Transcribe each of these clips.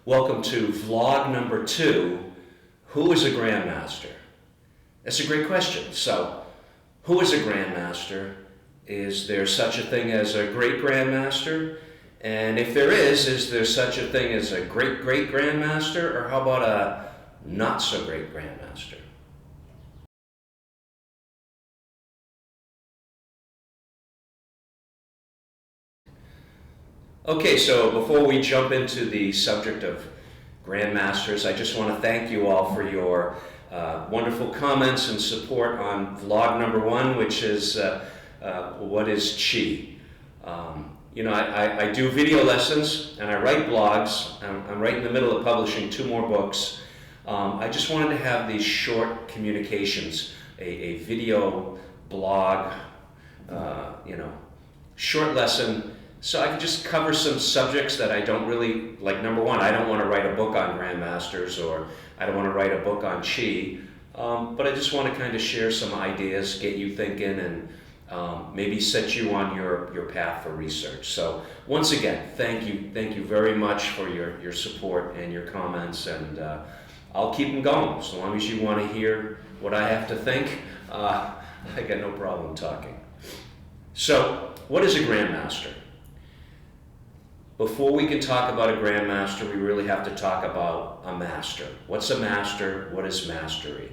Welcome to vlog number 2, Who is a Grandmaster? That's a great question. So, who is a Grandmaster? Is there such a thing as a great Grandmaster? And if there is there such a thing as a great Grandmaster? Or how about a not so great Grandmaster? Okay, so before we jump into the subject of Grandmasters, I just want to thank you all for your wonderful comments and support on vlog number 1, which is what is Chi? I do video lessons and I write blogs. I'm right in the middle of publishing 2 more books. I just wanted to have these short communications, a video blog, short lesson, so I can just cover some subjects that I don't really, like number 1, I don't want to write a book on Grandmasters, or I don't want to write a book on Chi, but I just want to kind of share some ideas, get you thinking, and maybe set you on your path for research. So once again, thank you very much for your support and your comments, and I'll keep them going. As long as you want to hear what I have to think, I got no problem talking. So, what is a Grandmaster? Before we can talk about a Grandmaster, we really have to talk about a master. What's a master? What is mastery?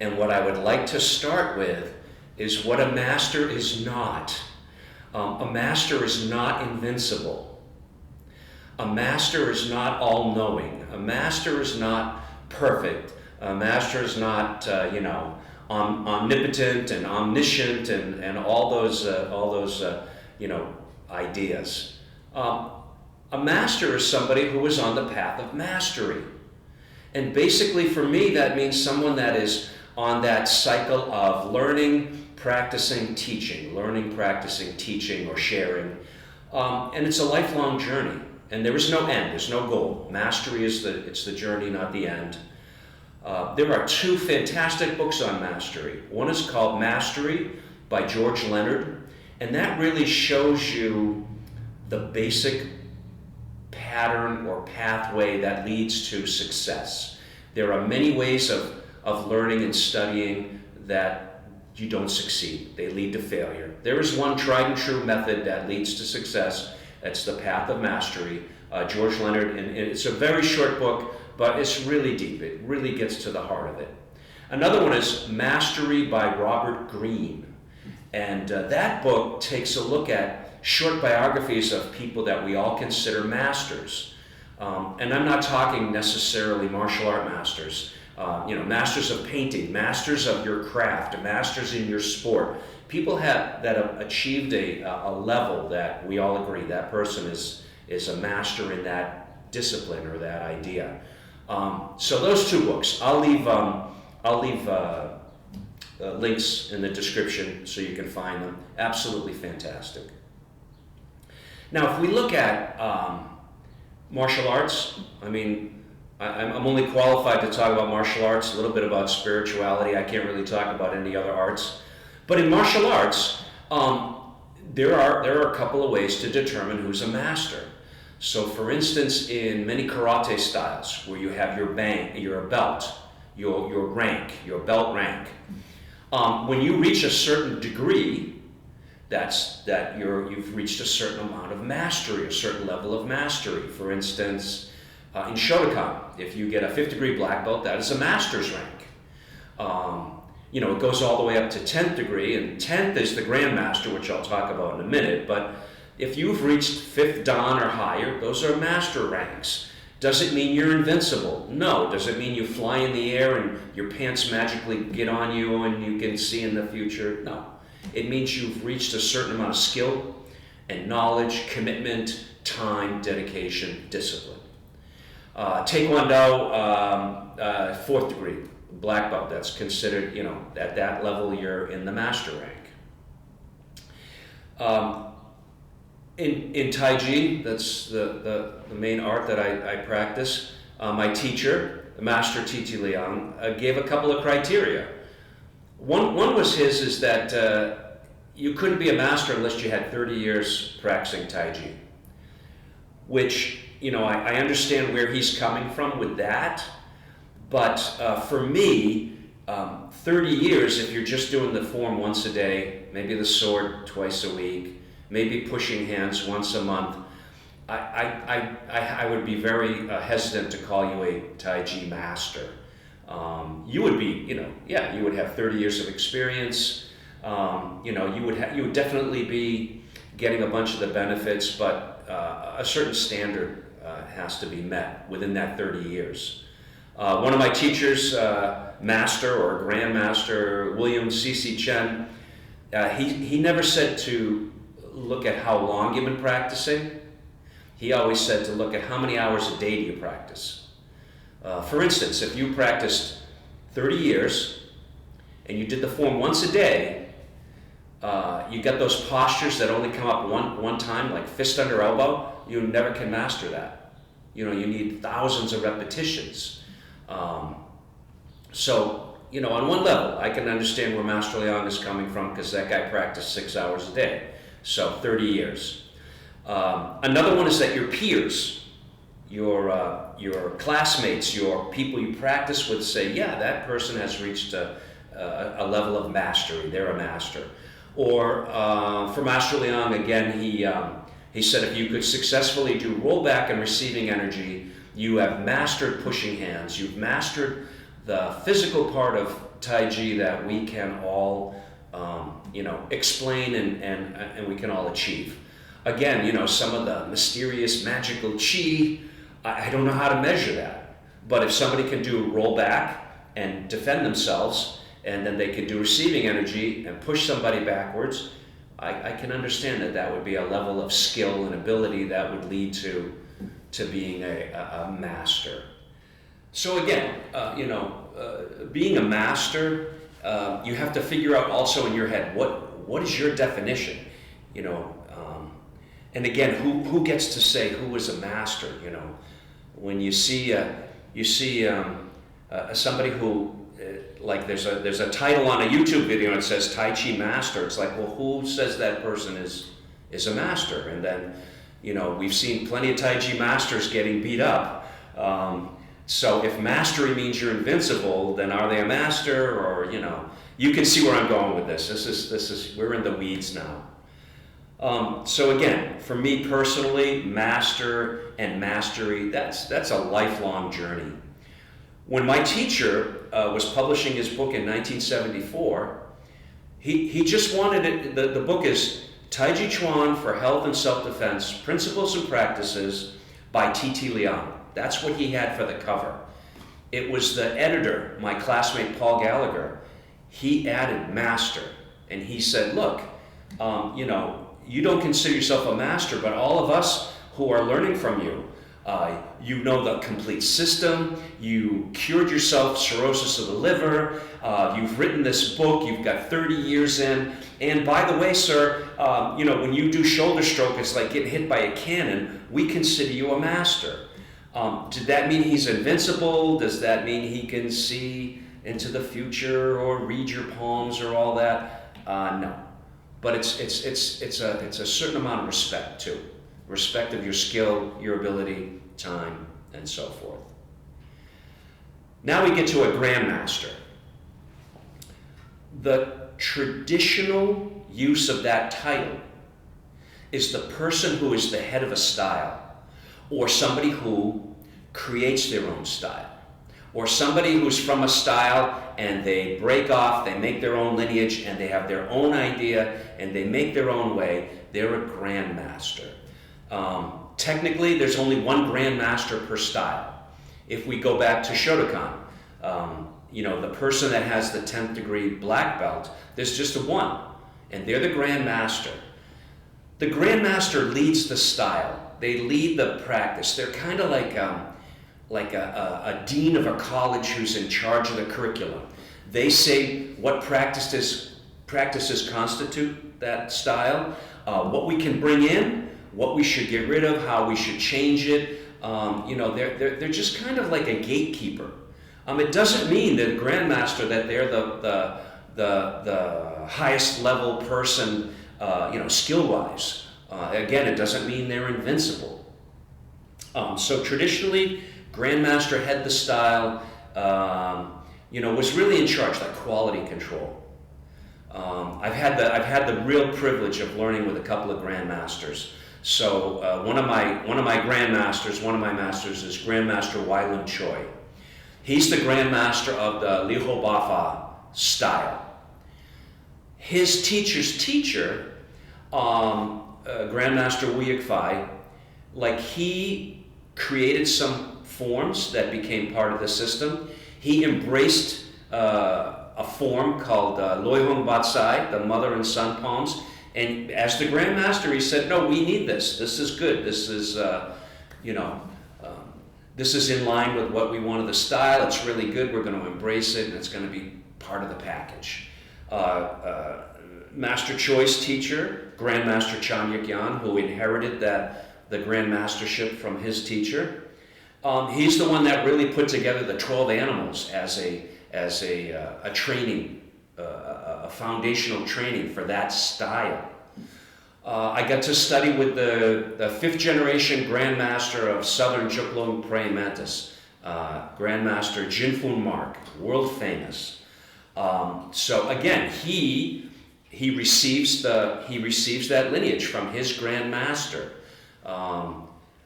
And what I would like to start with is what a master is not. A master is not invincible. A master is not all-knowing. A master is not perfect. A master is not, omnipotent and omniscient and all those ideas. A master is somebody who is on the path of mastery. And basically for me, that means someone that is on that cycle of learning, practicing, teaching, or sharing. And it's a lifelong journey. And there is no end, there's no goal. Mastery is the journey, not the end. There are 2 fantastic books on mastery. One is called Mastery by George Leonard, and that really shows you the basic pattern or pathway that leads to success. There are many ways of learning and studying that you don't succeed. They lead to failure. There is one tried and true method that leads to success. That's the path of mastery. George Leonard, and it's a very short book, but it's really deep. It really gets to the heart of it. Another one is Mastery by Robert Greene. And that book takes a look at short biographies of people that we all consider masters. And I'm not talking necessarily martial art masters. Masters of painting, masters of your craft, masters in your sport. People that have achieved a level that we all agree that person is a master in that discipline or that idea. So those 2 books, I'll leave links in the description so you can find them. Absolutely fantastic. Now, if we look at martial arts, I'm only qualified to talk about martial arts, a little bit about spirituality. I can't really talk about any other arts. But in martial arts, there are a couple of ways to determine who's a master. So, for instance, in many karate styles, where you have your belt, your rank, your belt rank, when you reach a certain degree, you've reached a certain amount of mastery, a certain level of mastery. For instance, in Shotokan, if you get a 5th degree black belt, that is a master's rank. It goes all the way up to 10th degree, and 10th is the Grandmaster, which I'll talk about in a minute. But if you've reached 5th Dan or higher, those are master ranks. Does it mean you're invincible? No. Does it mean you fly in the air and your pants magically get on you and you can see in the future? No. It means you've reached a certain amount of skill and knowledge, commitment, time, dedication, discipline. Taekwondo, 4th degree, black belt, that's considered, at that level you're in the master rank. In Tai Chi, that's the main art that I practice, my teacher, Master Titi Liang, gave a couple of criteria. One was is that you couldn't be a master unless you had 30 years practicing Tai Chi, which I understand where he's coming from with that, but for me, 30 years, if you're just doing the form once a day, maybe the sword twice a week, maybe pushing hands once a month, I would be very hesitant to call you a Tai Chi master. You would be, you would have 30 years of experience. You would definitely be getting a bunch of the benefits, but a certain standard has to be met within that 30 years. One of my teachers, Master or Grandmaster William C.C. Chen, he never said to look at how long you've been practicing. He always said to look at how many hours a day do you practice. For instance, if you practiced 30 years and you did the form once a day, you got those postures that only come up one time, like fist under elbow, you never can master that. You need thousands of repetitions. So, on one level, I can understand where Master Leong is coming from, because that guy practiced 6 hours a day. So 30 years. Another one is that your peers, your classmates, your people you practice with say, yeah, that person has reached a level of mastery. They're a master. Or for Master Leong, again, he said if you could successfully do rollback and receiving energy, you have mastered pushing hands. You've mastered the physical part of Tai Chi that we can all, explain and we can all achieve. Again, some of the mysterious magical chi, I don't know how to measure that. But if somebody can do rollback and defend themselves, and then they can do receiving energy and push somebody backwards, I can understand that would be a level of skill and ability that would lead to being a master. So again, being a master, you have to figure out also in your head, what is your definition? And again, who gets to say who is a master? When you see somebody who, like there's a title on a YouTube video and it says Tai Chi Master. It's like, well, who says that person is a master? And then, we've seen plenty of Tai Chi masters getting beat up. So if mastery means you're invincible, then are they a master? Or, you can see where I'm going with this. This is we're in the weeds now. So again, for me personally, master and mastery, that's a lifelong journey. When my teacher was publishing his book in 1974, he just wanted it, the book is Tai Chi Chuan for Health and Self-Defense, Principles and Practices by T.T. Leong. That's what he had for the cover. It was the editor, my classmate Paul Gallagher, he added master. And he said, look, you don't consider yourself a master, but all of us who are learning from you, you know the complete system, you cured yourself cirrhosis of the liver, you've written this book, you've got 30 years in, and by the way, sir, when you do shoulder stroke, it's like getting hit by a cannon, we consider you a master. Did that mean he's invincible? Does that mean he can see into the future or read your palms or all that? No. But it's a certain amount of respect too. Respect of your skill, your ability, time, and so forth. Now we get to a Grandmaster. The traditional use of that title is the person who is the head of a style, or somebody who creates their own style, or somebody who's from a style and they break off, they make their own lineage, and they have their own idea, and they make their own way. They're a Grandmaster. Technically, there's only one Grandmaster per style. If we go back to Shotokan, the person that has the 10th degree black belt, there's just a one, and they're the Grandmaster. The Grandmaster leads the style. They lead the practice. They're kind of like a dean of a college who's in charge of the curriculum. They say what practices constitute that style, what we can bring in, what we should get rid of, how we should change it. They're just kind of like a gatekeeper. It doesn't mean that Grandmaster that they're the highest level person, skill-wise. Again, it doesn't mean they're invincible. So traditionally, Grandmaster had the style, was really in charge, like quality control. I've had the real privilege of learning with a couple of Grandmasters. So one of my masters is Grandmaster Wyland Choi. He's the Grandmaster of the Liho Bafa style. His teacher's teacher, Grandmaster Wuyuk Fai, like he created some forms that became part of the system. He embraced a form called Loihong Batsai, the mother and son poems. And as the Grandmaster, he said, no, we need this. This is good. This is, this is in line with what we wanted the style. It's really good. We're going to embrace it, and it's going to be part of the package. Master Choi's teacher, Grandmaster Chan Yik-yan, who inherited the Grandmastership from his teacher, he's the one that really put together the 12 animals as a training, a foundational training for that style. I got to study with the fifth generation Grandmaster of Southern Juklung Praying Mantis, Grandmaster Jinfun Mark, world famous. So again, he receives that lineage from his Grandmaster.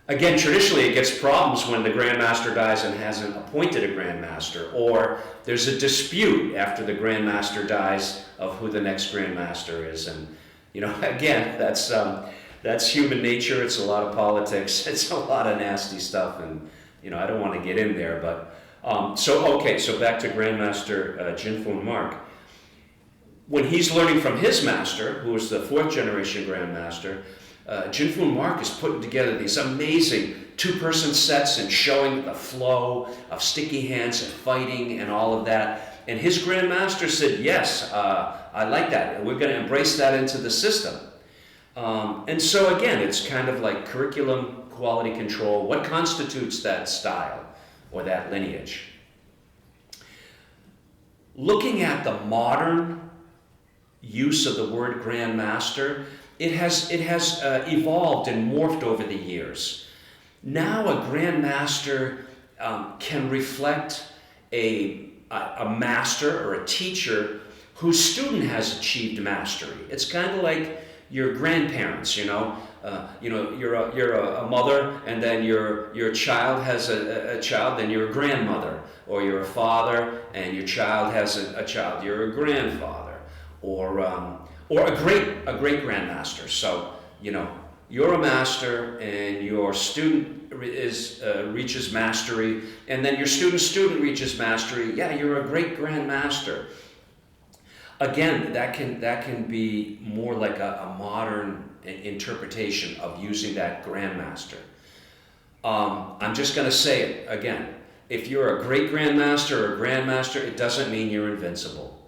Again, traditionally it gets problems when the Grandmaster dies and hasn't appointed a Grandmaster, or there's a dispute after the Grandmaster dies of who the next Grandmaster is. And again, that's human nature. It's a lot of politics. It's a lot of nasty stuff, and I don't want to get in there. But so back to Grandmaster Jinfun Mark. When he's learning from his master, who was the fourth generation Grandmaster, Jinfun Mark is putting together these amazing two-person sets and showing the flow of sticky hands and fighting and all of that. And his Grandmaster said, yes, I like that. We're going to embrace that into the system. And so again, it's kind of like curriculum, quality control. What constitutes that style or that lineage? Looking at the modern use of the word Grandmaster, it has evolved and morphed over the years. Now a Grandmaster can reflect a master or a teacher whose student has achieved mastery. It's kind of like your grandparents, you're a mother, and then your child has a child, then you're a grandmother, or you're a father and your child has a child, you're a grandfather, or a great Grandmaster. So you're a master and your student reaches mastery, and then your student reaches mastery. Yeah, you're a great Grandmaster. Again, that can be more like a modern interpretation of using that Grandmaster. I'm just going to say it again. If you're a great Grandmaster or a Grandmaster, it doesn't mean you're invincible.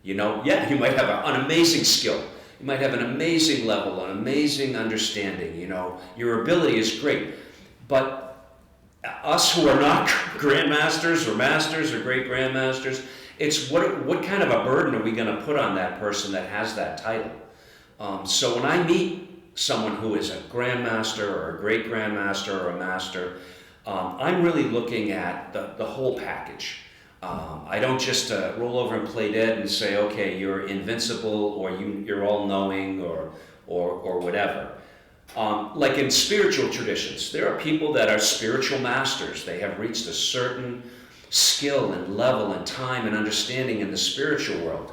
You might have an amazing skill. You might have an amazing level, an amazing understanding. Your ability is great. But us who are not Grandmasters or Masters or great Grandmasters, it's what kind of a burden are we going to put on that person that has that title? So when I meet someone who is a Grandmaster or a great Grandmaster or a Master, I'm really looking at the whole package. I don't just roll over and play dead and say, okay, you're invincible or you're all-knowing or whatever. Like in spiritual traditions, there are people that are spiritual masters. They have reached a certain skill and level and time and understanding in the spiritual world.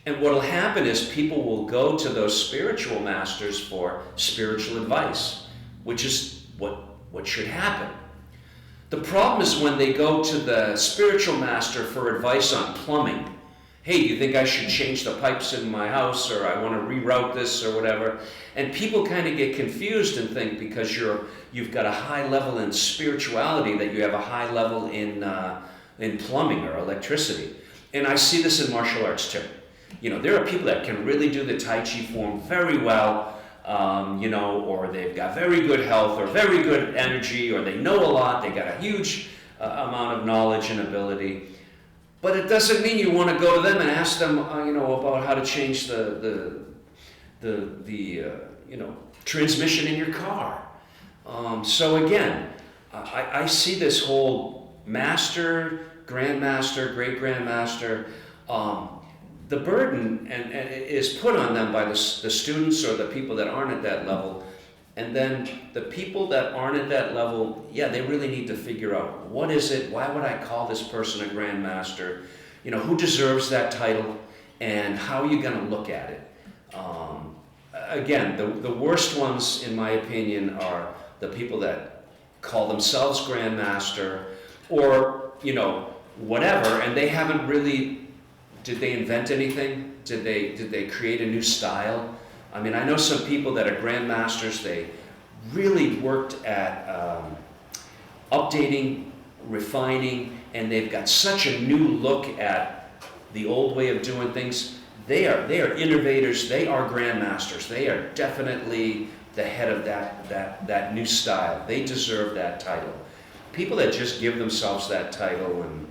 And what will happen is people will go to those spiritual masters for spiritual advice, which is what should happen. The problem is when they go to the spiritual master for advice on plumbing. Hey, do you think I should change the pipes in my house, or I want to reroute this or whatever? And people kind of get confused and think because you've got a high level in spirituality that you have a high level in plumbing or electricity. And I see this in martial arts too. There are people that can really do the Tai Chi form very well, or they've got very good health or very good energy, or they know a lot, they got a huge amount of knowledge and ability. But it doesn't mean you want to go to them and ask them, about how to change the transmission in your car. So again, I see this whole master, grandmaster, great grandmaster, the burden and is put on them by the students or the people that aren't at that level. And then the people that aren't at that level, yeah, they really need to figure out, what is it? Why would I call this person a grandmaster? You know, who deserves that title? And how are you going to look at it? Again, the worst ones, in my opinion, are the people that call themselves grandmaster or, you know, whatever, and they haven't really, did they invent anything? Did they create a new style? I mean, I know some people that are grandmasters, they really worked at updating, refining, and they've got such a new look at the old way of doing things. They are innovators, they are grandmasters, they are definitely the head of that new style. They deserve that title. People that just give themselves that title and,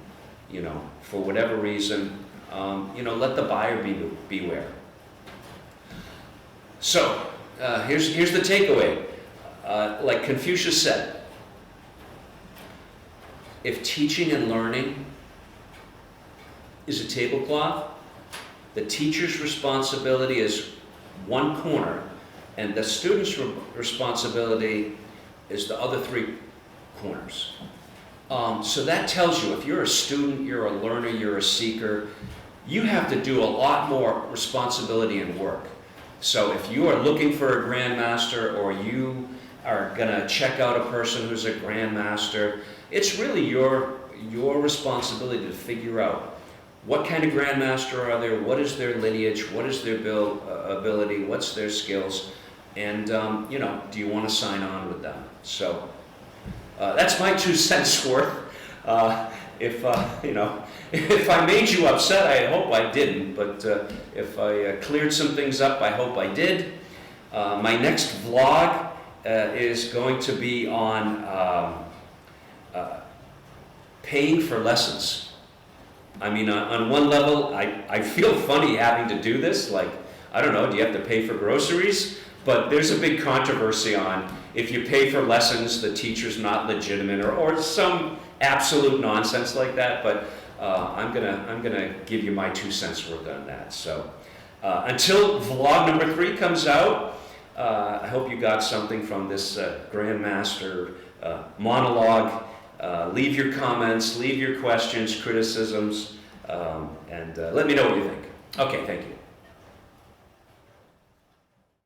you know, for whatever reason, you know, let the buyer beware. So, here's the takeaway. Like Confucius said, if teaching and learning is a tablecloth, the teacher's responsibility is one corner, and the student's responsibility is the other three corners. So that tells you, if you're a student, you're a learner, you're a seeker, you have to do a lot more responsibility and work. So if you are looking for a grandmaster, or you are going to check out a person who's a grandmaster, it's really your responsibility to figure out what kind of grandmaster are there, what is their lineage, what is their ability, what's their skills, and you know, do you want to sign on with them? So that's my 2 cents worth. If you know, if I made you upset, I hope I didn't. But if I cleared some things up, I hope I did. My next vlog is going to be on paying for lessons. I mean, on one level, I feel funny having to do this. Like, I don't know, do you have to pay for groceries? But there's a big controversy on if you pay for lessons, the teacher's not legitimate, or some absolute nonsense like that. But I'm gonna give you my 2 cents worth on that. So until vlog number 3 comes out, I hope you got something from this Grandmaster monologue. Leave your comments, leave your questions, criticisms, and let me know what you think. Okay, thank you.